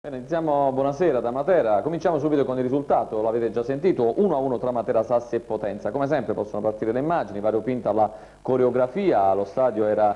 Bene, iniziamo, buonasera da Matera, cominciamo subito con il risultato, l'avete già sentito, 1-1 tra Matera, Sassi e Potenza. Come sempre possono partire le immagini, variopinta la coreografia, lo stadio era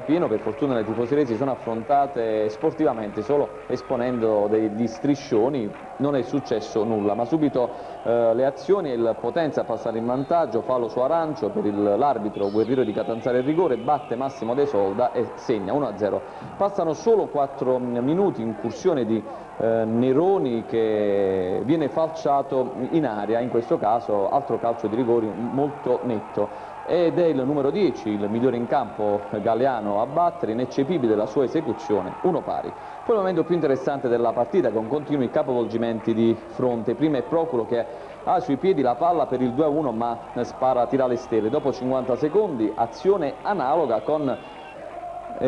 pieno, per fortuna le tifoserie si sono affrontate sportivamente, solo esponendo degli striscioni, non è successo nulla, ma subito le azioni, il Potenza passa in vantaggio, fallo su Arancio per l'arbitro Guerriero di Catanzaro il rigore, batte Massimo De Solda e segna 1-0. Passano solo 4 minuti, incursione di Neroni che viene falciato in aria, in questo caso altro calcio di rigore molto netto. Ed è il numero 10, il migliore in campo Galeano a battere, ineccepibile la sua esecuzione, 1 pari. Poi il momento più interessante della partita con continui capovolgimenti di fronte, prima è Proculo che ha sui piedi la palla per il 2-1 ma tira le stelle, dopo 50 secondi azione analoga con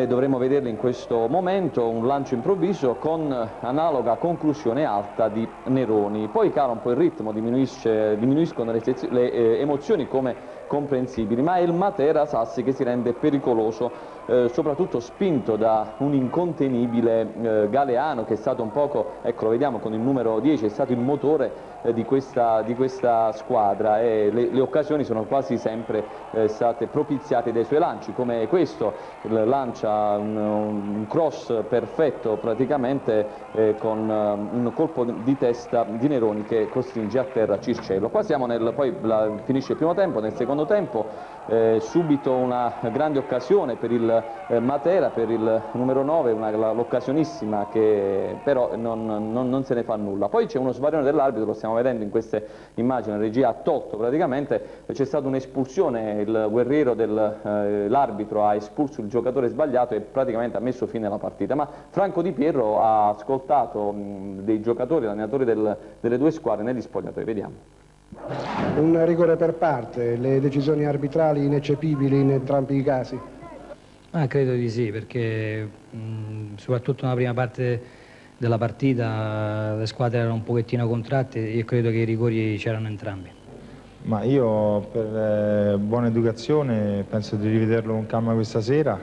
dovremo vederlo in questo momento, un lancio improvviso con analoga conclusione alta di Neroni. Poi cala un po' il ritmo, diminuiscono le emozioni come comprensibili, ma è il Matera Sassi che si rende pericoloso, soprattutto spinto da un incontenibile Galeano che è stato un poco, ecco lo vediamo con il numero 10, è stato il motore di questa squadra e le occasioni sono quasi sempre state propiziate dai suoi lanci, come questo, lancia un cross perfetto praticamente con un colpo di testa di Neroni che costringe a terra Circello. Qua siamo poi finisce il primo tempo, nel secondo tempo subito una grande occasione per il Matera, per il numero 9, l'occasionissima che però non se ne fa nulla. Poi c'è uno svarione dell'arbitro, lo stiamo vedendo in queste immagini, la regia ha tolto praticamente, c'è stata un'espulsione, il Guerriero l'arbitro ha espulso il giocatore sbagliato e praticamente ha messo fine alla partita, ma Franco Di Pietro ha ascoltato dei giocatori, allenatori delle due squadre negli spogliatoi, vediamo. Un rigore per parte, le decisioni arbitrali ineccepibili in entrambi i casi? Credo di sì, perché soprattutto nella prima parte della partita le squadre erano un pochettino contratte e credo che i rigori c'erano entrambi. Ma io per buona educazione penso di rivederlo con calma questa sera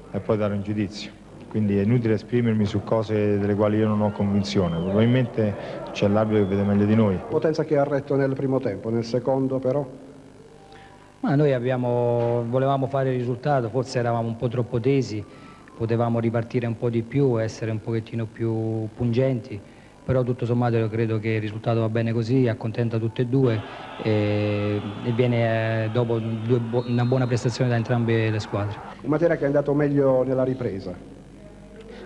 e poi dare un giudizio. Quindi è inutile esprimermi su cose delle quali io non ho convinzione, probabilmente c'è l'arbitro che vede meglio di noi. Potenza che ha retto nel primo tempo, nel secondo però? Ma noi volevamo fare il risultato, forse eravamo un po' troppo tesi, potevamo ripartire un po' di più, essere un pochettino più pungenti, però tutto sommato io credo che il risultato va bene così, accontenta tutte e due e viene dopo una buona prestazione da entrambe le squadre. Un Matera che è andato meglio nella ripresa?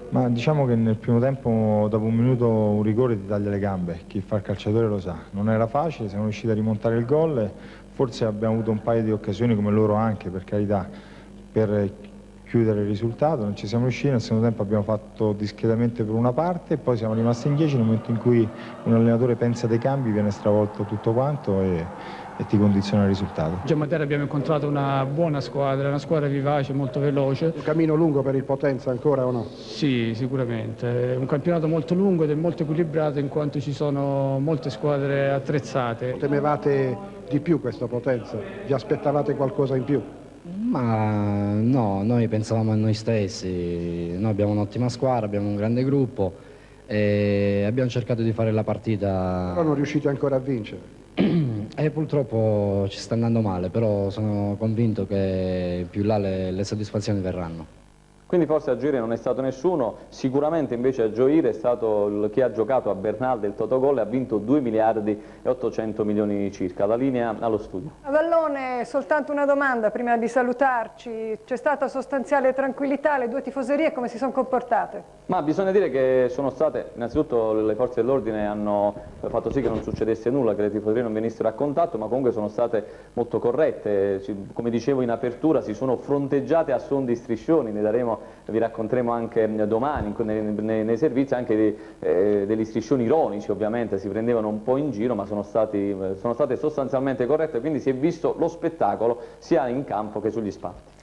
Ma diciamo che nel primo tempo, dopo un minuto, un rigore ti taglia le gambe, chi fa il calciatore lo sa. Non era facile, siamo riusciti a rimontare il gol, forse abbiamo avuto un paio di occasioni, come loro anche, per carità, per chiudere il risultato, non ci siamo riusciti, nel secondo tempo abbiamo fatto discretamente per una parte e poi siamo rimasti in 10 nel momento in cui un allenatore pensa dei cambi, viene stravolto tutto quanto e ti condiziona il risultato. Oggi a Matera abbiamo incontrato una buona squadra, una squadra vivace, molto veloce. Un cammino lungo per il Potenza ancora o no? Sì, sicuramente. È un campionato molto lungo ed è molto equilibrato in quanto ci sono molte squadre attrezzate. Temevate di più questo Potenza? Vi aspettavate qualcosa in più? Ma no, noi pensavamo a noi stessi, noi abbiamo un'ottima squadra, abbiamo un grande gruppo e abbiamo cercato di fare la partita. Però non riuscite ancora a vincere? E purtroppo ci sta andando male, però sono convinto che più là le soddisfazioni verranno. Quindi forse a gioire non è stato nessuno, sicuramente invece a gioire è stato chi ha giocato a Bernal del Totogol e ha vinto 2 miliardi e 800 milioni circa. La linea allo studio. A Vallone, soltanto una domanda prima di salutarci. C'è stata sostanziale tranquillità, le due tifoserie come si sono comportate? Ma bisogna dire che sono state, innanzitutto le forze dell'ordine hanno fatto sì che non succedesse nulla, che le tifoserie non venissero a contatto, ma comunque sono state molto corrette, come dicevo in apertura si sono fronteggiate a suon di striscioni, vi racconteremo anche domani nei servizi anche degli striscioni ironici, ovviamente si prendevano un po' in giro, ma sono state sostanzialmente corrette, quindi si è visto lo spettacolo sia in campo che sugli spalti.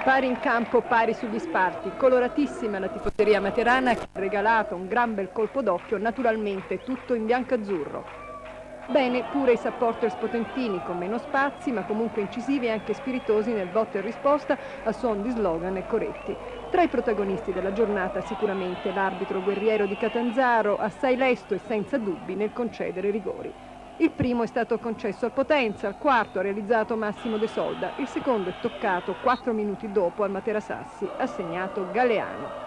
Pari in campo, pari sugli sparti, coloratissima la tifoseria materana che ha regalato un gran bel colpo d'occhio, naturalmente tutto in bianco-azzurro. Bene pure i supporters potentini, con meno spazi ma comunque incisivi e anche spiritosi nel botta e risposta a suon di slogan e coretti. Tra i protagonisti della giornata sicuramente l'arbitro guerriero di Catanzaro, assai lesto e senza dubbi nel concedere rigori. Il primo è stato concesso al Potenza, al quarto ha realizzato Massimo De Solda, il secondo è toccato 4 minuti dopo al Matera Sassi, assegnato Galeano.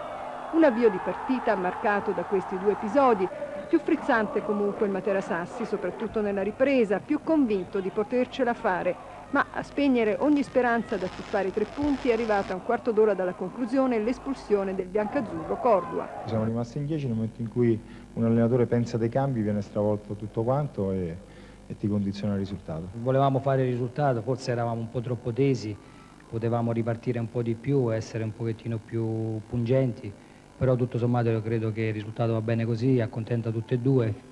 Un avvio di partita marcato da questi due episodi, più frizzante comunque il Matera Sassi, soprattutto nella ripresa, più convinto di potercela fare, ma a spegnere ogni speranza da tuffare i 3 punti è arrivata a un quarto d'ora dalla conclusione l'espulsione del biancazzurro Cordua. Siamo rimasti in 10 nel momento in cui un allenatore pensa dei cambi, viene stravolto tutto quanto e ti condiziona il risultato. Volevamo fare il risultato, forse eravamo un po' troppo tesi, potevamo ripartire un po' di più, essere un pochettino più pungenti, però tutto sommato io credo che il risultato va bene così, accontenta tutte e due.